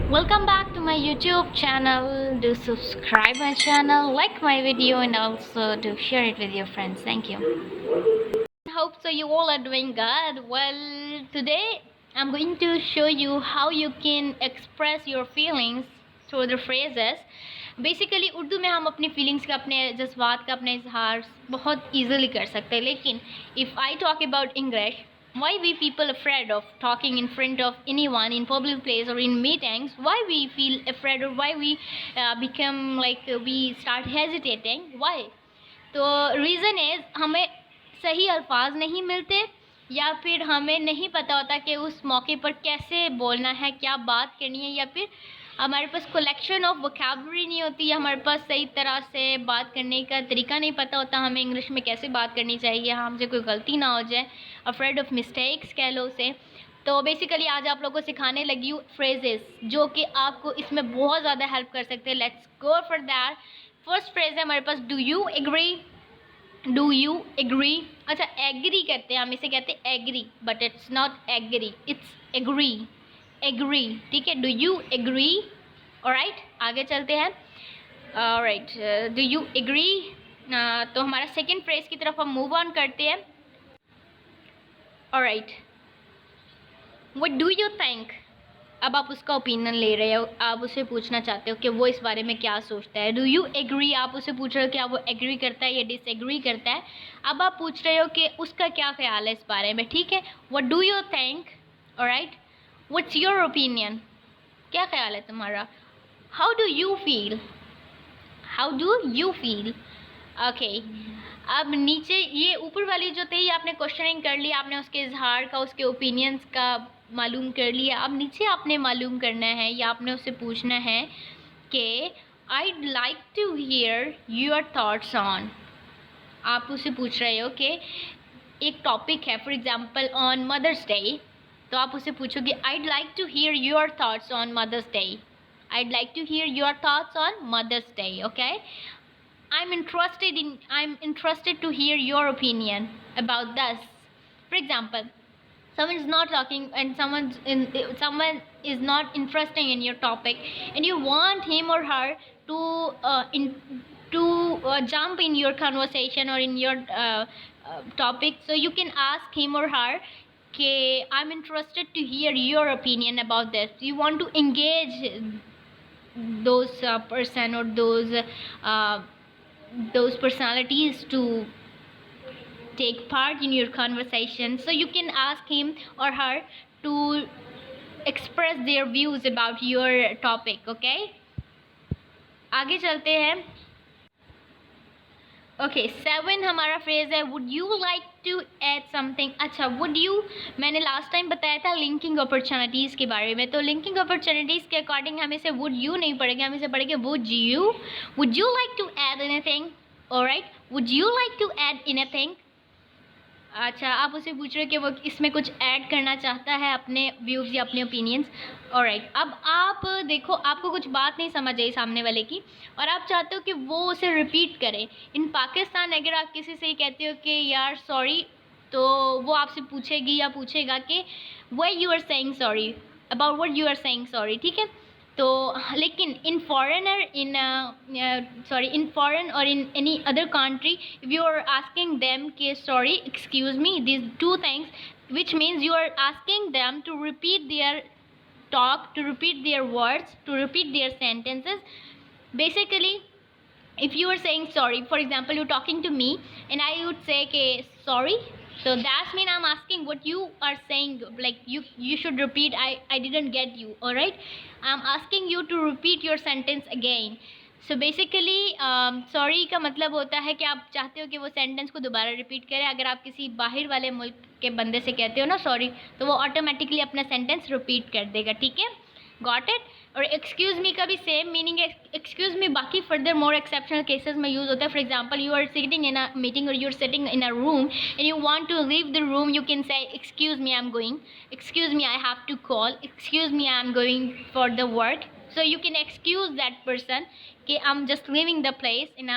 Welcome back to my YouTube channel. Do subscribe my channel, like my video, and also do share it with your friends. Thank you. Hope so you all are doing good. Well, today I'm going to show you how you can express your feelings through the phrases. Basically Urdu में हम अपनी feelings का, अपने जज्बात का, अपने इजहार बहुत ईजिली कर सकते हैं. लेकिन if I talk about English, why we people afraid of talking in front of anyone in public place or in meetings, why we feel afraid, or why we become like we start hesitating, why? तो reason is हमें सही अल्फाज नहीं मिलते, या फिर हमें नहीं पता होता कि उस मौके पर कैसे बोलना है, क्या बात करनी है, या फिर हमारे पास कलेक्शन ऑफ वोकैबुलरी नहीं होती, या हमारे पास सही तरह से बात करने का तरीका नहीं पता होता हमें इंग्लिश में कैसे बात करनी चाहिए, हमसे कोई गलती ना हो जाए, अफ्रेड ऑफ मिस्टेक्स कह लो उसे. तो बेसिकली आज आप लोगों को सिखाने लगी हूँ फ्रेजेस जो कि आपको इसमें बहुत ज़्यादा हेल्प कर सकते हैं. Let's go for that. First phrase है हमारे पास, do you agree. Do you agree. अच्छा, एग्री करते हैं हम, इसे कहते हैं agree, but it's not agree, it's agree. Agree, ठीक है. Do you agree. ऑलराइट, आगे चलते हैं. Alright, do you agree. तो हमारा सेकेंड फ्रेज की तरफ हम मूव ऑन करते हैं. Alright, what do you think. अब आप उसका ओपिनियन ले रहे हो, आप उसे पूछना चाहते हो कि वो इस बारे में क्या सोचता है. डू यू एग्री, आप उसे पूछ रहे हो कि वो एग्री करता है या डिसएग्री करता है. अब आप पूछ रहे हो कि उसका क्या ख्याल है इस बारे में, ठीक है. What do you think. Alright, what's your opinion, क्या ख्याल है तुम्हारा. How do you feel. How do you feel. Okay, अब नीचे ये ऊपर वाली जो थी आपने क्वेश्चनिंग कर लिया, आपने उसके इजहार का, उसके ओपिनियंस का मालूम कर लिया. अब नीचे आपने मालूम करना है या आपने उससे पूछना है कि I'd like to hear your thoughts on. आप उससे पूछ रहे हो कि एक टॉपिक है, for example on Mother's Day, तो आप उससे पूछोगे I'd like to hear your thoughts on Mother's Day. I'd like to hear your thoughts on Mother's Day. Okay, I'm interested to hear your opinion about this. For example, someone is not talking and someone is not interested in your topic, and you want him or her to jump in your conversation or in your topic. So you can ask him or her, okay, I'm interested to hear your opinion about this. You want to engage those person or those personalities to take part in your conversation. So you can ask him or her to express their views about your topic. Okay, आगे चलते हैं. Okay, 7 हमारा phrase है, would you like to add something. अच्छा, would you, मैंने last time बताया था linking opportunities के बारे में. तो लिंकिंग अपॉर्चुनिटीज़ के अकॉर्डिंग हम इसे वुड यू नहीं पढ़ेंगे, हम इसे पढ़ेंगे would you like to add anything. Alright, would you like to add anything. अच्छा, आप उसे पूछ रहे हो कि वो इसमें कुछ ऐड करना चाहता है, अपने व्यूज़ या अपने ओपिनियंस. ऑलराइट, अब आप देखो, आपको कुछ बात नहीं समझ आई सामने वाले की, और आप चाहते हो कि वो उसे रिपीट करे. इन पाकिस्तान अगर आप किसी से ही कहते हो कि यार सॉरी, तो वो आपसे पूछेगी या पूछेगा कि why you are saying sorry, about what you are saying sorry, ठीक है. तो लेकिन इन फॉरेनर, इन फॉरेन और in any other country, if you are asking them कि sorry, excuse me, this two things, which means you are asking them to repeat their talk, to repeat their words, to repeat their sentences. Basically, if you are saying sorry, for example, you're talking to me and I would say okay, sorry, so that's mean I'm asking what you are saying, like you should repeat. I didn't get you. All right, I'm asking you to repeat your sentence again. So basically sorry का मतलब होता है कि आप चाहते हो कि वो सेंटेंस को दोबारा रिपीट करें. अगर आप किसी बाहर वाले मुल्क के बंदे से कहते हो ना सॉरी, तो वो ऑटोमेटिकली अपना सेंटेंस रिपीट कर देगा, ठीक है. Got it. और एक्सक्यूज़ मी का भी सेम मीनिंग है. एक्सक्यूज़ मी बाकी फर्दर मोर एक्सेप्शनल केसेस में यूज़ होता है. For example, you are sitting in a meeting और you are sitting in a room and you want to leave the room, you can say excuse me, I am going, excuse me, I have to call, excuse me, I am going for the work. So you can excuse that person कि I'm just leaving the place and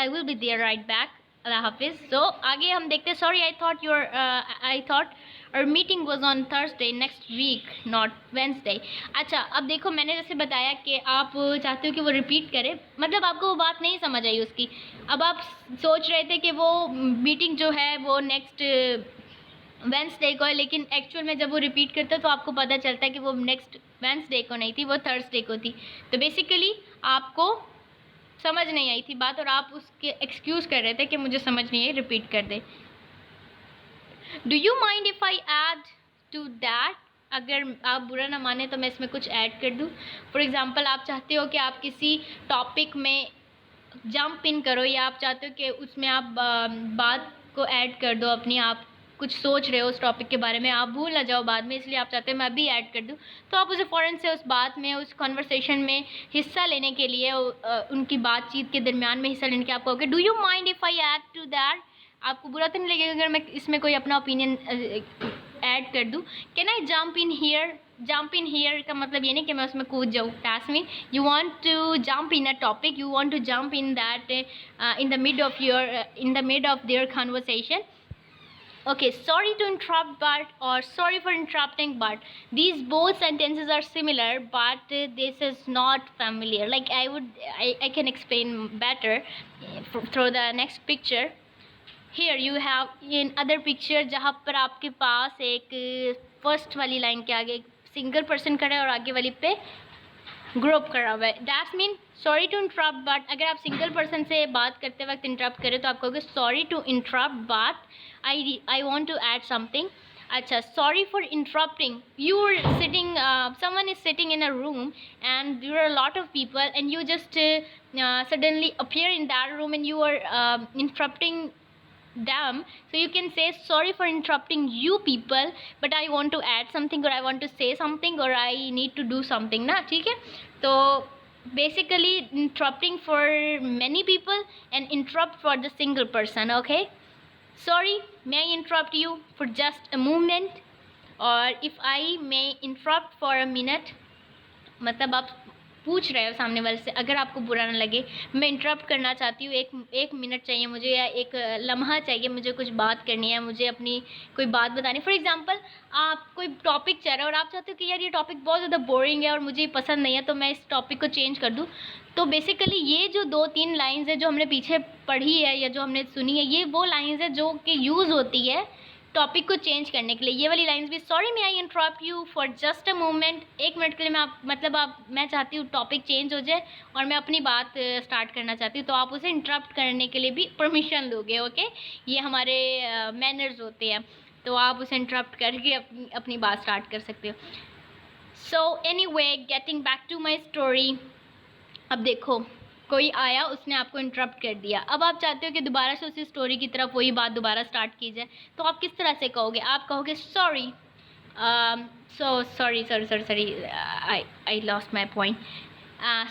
I will be there right back. अल्लाह हाफिज़। सो आगे हम देखते हैं। Sorry I thought our meeting was on Thursday next week not Wednesday. अच्छा, अब देखो मैंने जैसे बताया कि आप चाहते हो कि वो रिपीट करे, मतलब आपको वो बात नहीं समझ आई उसकी। अब आप सोच रहे थे कि वो मीटिंग जो है वो नेक्स्ट वेंसडे को है, लेकिन एक्चुअल में जब वो रिपीट करता है तो आपको पता चलता है कि वो नेक्स्ट वेंसडे को नहीं थी, वो थर्सडे को थी। तो बेसिकली आपको समझ नहीं आई थी बात और आप उसके एक्सक्यूज़ कर रहे थे कि मुझे समझ नहीं आई, रिपीट कर दे। Do you mind if I add to that? अगर आप बुरा ना माने तो मैं इसमें कुछ ऐड कर दूँ। फॉर एग्ज़ाम्पल, आप चाहते हो कि आप किसी टॉपिक में जंप इन करो, या आप चाहते हो कि उसमें आप बात को ऐड कर दो अपनी, आप कुछ सोच रहे हो उस टॉपिक के बारे में, आप भूल ना जाओ बाद में, इसलिए आप चाहते हो मैं भी ऐड कर दूँ। तो आप उसे फ़ौरन से उस बात में, उस कन्वर्सेशन में हिस्सा लेने के लिए, उनकी बातचीत के दरमियान में हिस्सा लेने के आप कहोगे do you mind if I add to that? आपको बुरा तो नहीं लगेगा अगर मैं इसमें कोई अपना ओपिनियन ऐड कर दूँ? Can I jump in here? Jump in here का मतलब ये नहीं कि मैं उसमें कूद जाऊँ। That's mean you want to jump in a topic, you want to jump in that in the mid of their conversation. Okay, sorry to interrupt, but or sorry for interrupting, but these both sentences are similar, but this is not familiar. Like I can explain better through the next picture. Here you have in other picture जहाँ पर आपके पास एक first वाली line के आगे एक single person खड़ा है और आगे वाली पे ग्रुप करा हुआ है। That's mean sorry to interrupt, but अगर आप सिंगल पर्सन से बात करते वक्त इंटरप्ट करें तो आप कहोगे sorry to interrupt, but I want to add something. अच्छा, sorry for interrupting. You are sitting, someone is sitting in a room and there are a lot of people and you just suddenly appear in that room and you are interrupting them. So you can say sorry for interrupting you people, but I want to add something or I want to say something or I need to do something ना, ठीक है? तो basically interrupting for many people and interrupt for the single person. Okay, sorry, may I interrupt you for just a moment? or if I may interrupt for a minute, मतलब आप पूछ रहे हो सामने वाले से, अगर आपको बुरा ना लगे, मैं इंटरप्ट करना चाहती हूँ, एक मिनट चाहिए मुझे या एक लम्हा चाहिए, मुझे कुछ बात करनी है, मुझे अपनी कोई बात बतानी। फॉर एग्जांपल, आप कोई टॉपिक चल रहा है और आप चाहते हो कि यार ये टॉपिक बहुत ज़्यादा बोरिंग है और मुझे पसंद नहीं है, तो मैं इस टॉपिक को चेंज कर दूँ। तो बेसिकली ये जो 2-3 लाइन्स है जो हमने पीछे पढ़ी है या जो हमने सुनी है, ये वो लाइन्स है जो कि यूज़ होती है टॉपिक को चेंज करने के लिए। ये वाली लाइंस भी, sorry may I interrupt you for just a moment, एक मिनट के लिए मैं चाहती हूँ टॉपिक चेंज हो जाए और मैं अपनी बात स्टार्ट करना चाहती हूँ, तो आप उसे इंटरप्ट करने के लिए भी परमिशन दोगे। ओके, ये हमारे मैनर्स होते हैं, तो आप उसे इंटरप्ट करके अपनी बात स्टार्ट कर सकते हो। So anyway, getting back to my story. अब देखो, कोई आया, उसने आपको इंटरप्ट कर दिया, अब आप चाहते हो कि दोबारा से उसी स्टोरी की तरफ वही बात दोबारा स्टार्ट की जाए, तो आप किस तरह से कहोगे? आप कहोगे sorry, sorry I lost my point.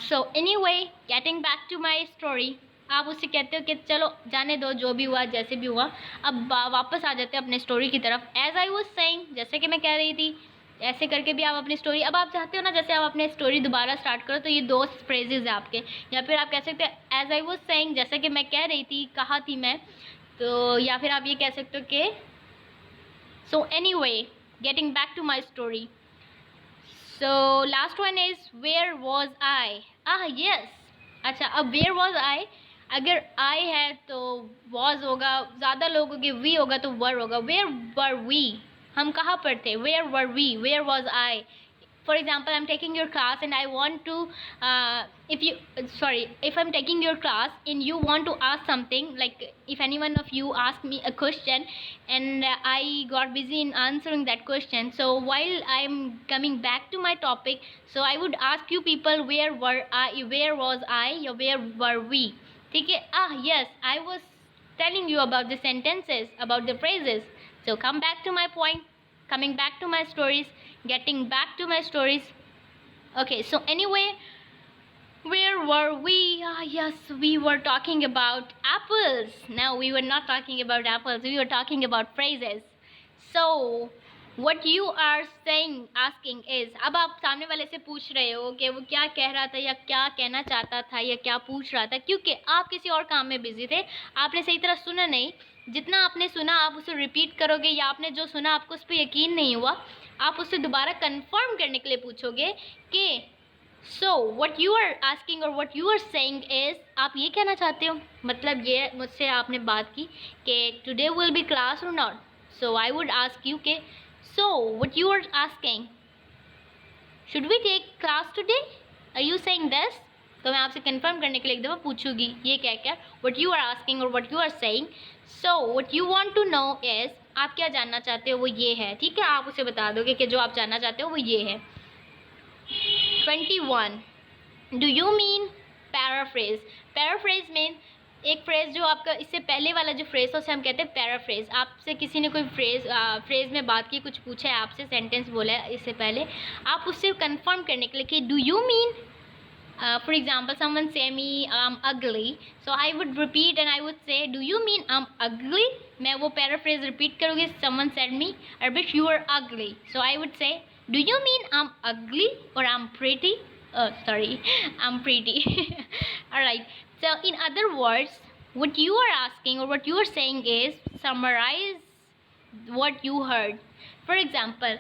So anyway, getting back to my story, आप उससे कहते हो कि चलो जाने दो, जो भी हुआ जैसे भी हुआ, अब वापस आ जाते हैं अपने स्टोरी की तरफ। एज आई वॉज सेइंग, जैसे कि मैं कह रही थी, ऐसे करके भी आप अपनी स्टोरी, अब आप चाहते हो ना जैसे आप अपनी स्टोरी दोबारा स्टार्ट करो, तो ये 2 फ्रेजेस है आपके, या फिर आप कह सकते हो एज आई वॉज सेइंग, जैसे कि मैं कह रही थी, कहा थी मैं, तो या फिर आप ये कह सकते हो कि so anyway, getting back to my story. So last one is where was I. Yes, अच्छा, अब वेयर वॉज आई, अगर आई है तो वॉज होगा, ज़्यादा लोगों के वी होगा तो वर होगा। वेयर वर वी, हम कहाँ पर थे? Where were we, where was I. For example, I'm taking your class and I want to if I'm taking your class and you want to ask something, like if any one of you ask me a question and I got busy in answering that question, so while I'm coming back to my topic, so I would ask you people, where was I, or where were we? ठीक है? Yes, I was telling you about the sentences, about the phrases. So come back to my point, coming back to my stories, getting back to my stories. Okay, so anyway, where were we? Yes, we were talking about apples. No, we were not talking about apples, we were talking about phrases. So What you are saying asking is, अब आप सामने वाले से पूछ रहे हो कि वो क्या कह रहा था या क्या कहना चाहता था या क्या पूछ रहा था, क्योंकि आप किसी और काम में बिजी थे, आपने सही तरह सुना नहीं। जितना आपने सुना आप उसे रिपीट करोगे, या आपने जो सुना आपको उस पर यकीन नहीं हुआ, आप उससे दोबारा कंफर्म करने के लिए पूछोगे कि so what you are asking और what you are saying is, आप ये कहना चाहते हो, मतलब ये मुझसे आपने बात की कि टुडे विल बी क्लास और not, so I would ask you के so what you are asking, should we take class today, are you saying this? तो मैं आपसे कंफर्म करने के लिए एक दफ़ा पूछूंगी ये क्या क्या what you are asking और what you are saying, so what you want to know is, आप क्या जानना चाहते हो वो ये है, ठीक है, आप उसे बता दोगे कि जो आप जानना चाहते हो वो ये है। 21 do you mean paraphrase, paraphrase mean एक फ्रेज़ जो आपका इससे पहले वाला जो फ्रेज़ था उसे हम कहते हैं पैराफ्रेज। आपसे किसी ने कोई फ्रेज़ में बात की, कुछ पूछा है आपसे, सेंटेंस बोला है इससे पहले, आप उससे कंफर्म करने के लिए कि do you mean, for example someone say me I am ugly, so I would repeat and I would say do you mean I am ugly, मैं वो पैराफ्रेज रिपीट करूँगी, someone said me rubbish you are ugly, so I would say do you mean I am ugly और I am pretty, sorry I'm pretty alright, so in other words what you are asking or what you are saying is summarize what you heard. for example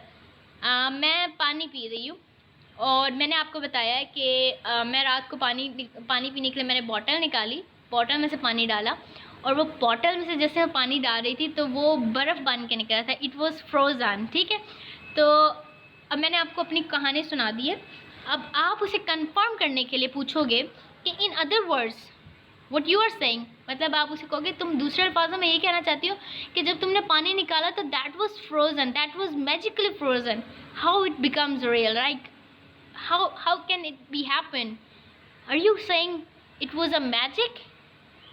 मैं पानी P रही हूँ और मैंने आपको बताया है कि मैं रात को पानी पीने के लिए मैंने बॉटल निकाली, बॉटल में से पानी डाला और वो बॉटल में से जैसे मैं पानी डाल रही थी तो वो बर्फ़ बन के निकला था, इट वॉज फ्रोज़न, ठीक है। तो अब मैंने आपको अपनी कहानी सुना दी है, अब आप उसे कंफर्म करने के लिए पूछोगे कि in other words what you are saying, मतलब आप उसे कहोगे तुम दूसरे अल्फाजों में ये कहना चाहती हो कि जब तुमने पानी निकाला तो that was frozen, that was magically frozen, how it becomes real, right, how can it be happen, are you saying it was a magic,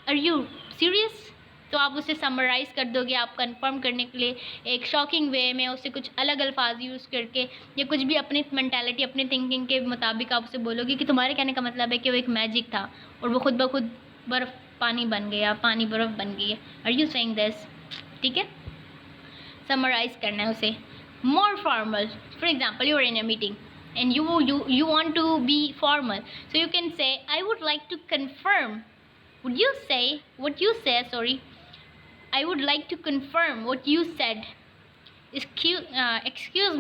are you serious. तो आप उसे समराइज़ कर दोगे, आप कंफर्म करने के लिए एक शॉकिंग वे में उसे कुछ अलग अल्फाज यूज़ करके या कुछ भी अपनी मेंटालिटी अपनी थिंकिंग के मुताबिक आप उसे बोलोगे कि तुम्हारे कहने का मतलब है कि वो एक मैजिक था और वो खुद ब खुद बर्फ़ पानी बन गया, पानी बर्फ़ बन गई है, आर यू सेइंग दिस, ठीक है। समराइज़ करना है उसे, more formal, for example you are in a meeting and you want to be formal, so you can say I would like to confirm, would you say what you say, sorry, I would like to confirm what you said, excuse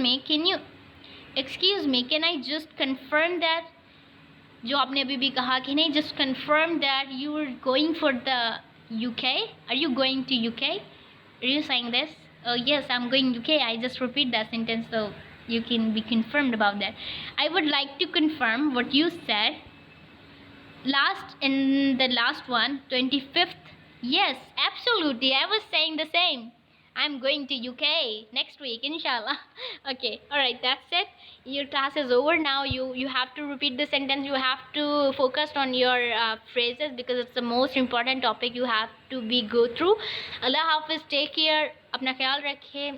me, can I just confirm that, जो आपने अभी भी कहा कि नहीं, just confirm that you are going for the UK, are you going to UK, are you saying this, oh yes I'm going UK, I just repeat that sentence so you can be confirmed about that. I would like to confirm what you said last in the last one, 25th, yes absolutely I was saying the same, I'm going to UK next week inshallah. Okay, all right, that's it, your class is over now, you have to repeat the sentence, you have to focus on your phrases because it's the most important topic you have to be go through. Allah Hafiz, take care, अपना ख्याल रखिए।